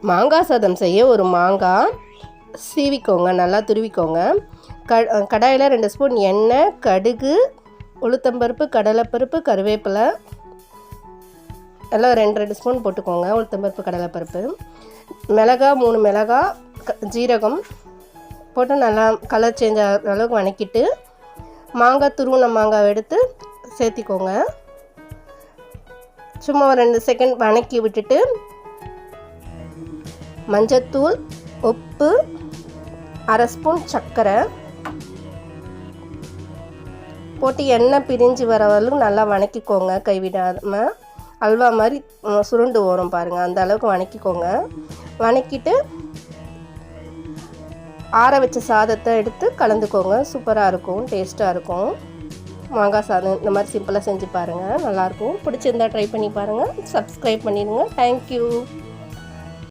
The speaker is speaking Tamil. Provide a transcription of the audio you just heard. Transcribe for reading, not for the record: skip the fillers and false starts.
மாங்காய் சாதம் செய்ய ஒரு மாங்காய் சீவிக்கோங்க, நல்லா துருவிக்கோங்க. கடாயில் 2 ஸ்பூன் எண்ணெய், கடுகு, உளுத்தம்பருப்பு, கடலைப்பருப்பு, கருவேப்பிலை எல்லாம் 2 ஸ்பூன் போட்டுக்கோங்க. உளுத்தம்பருப்பு, கடலைப்பருப்பு, மிளகாய் 3 மிளகாய், ஜீரகம் போட்டு நல்லா கலர் சேஞ்ச் ஆகிற அளவுக்கு வணக்கிட்டு மாங்காய் துருவின மாங்காய் எடுத்து சேர்த்திக்கோங்க. சும்மா ஒரு 2 செகண்ட் வணக்கி விட்டுட்டு மஞ்சத்தூள், உப்பு, 1/2 ஸ்பூன் சர்க்கரை போட்டு எண்ணெய் பிரிஞ்சு வர அளவுக்கு நல்லா வணக்கிக்கோங்க. கைவிடாமல் அல்வா மாதிரி சுருண்டு வரும் பாருங்கள், அந்த அளவுக்கு வணக்கிக்கோங்க. வணக்கிட்டு ஆற வச்ச சாதத்தை எடுத்து கலந்துக்கோங்க. சூப்பராக இருக்கும், டேஸ்ட்டாக இருக்கும். மாங்காய் சாதம் இந்த மாதிரி சிம்பிளாக செஞ்சு பாருங்கள், நல்லாயிருக்கும். பிடிச்சிருந்தா ட்ரை பண்ணி பாருங்கள். சப்ஸ்கிரைப் பண்ணிடுங்க. தேங்க்யூ.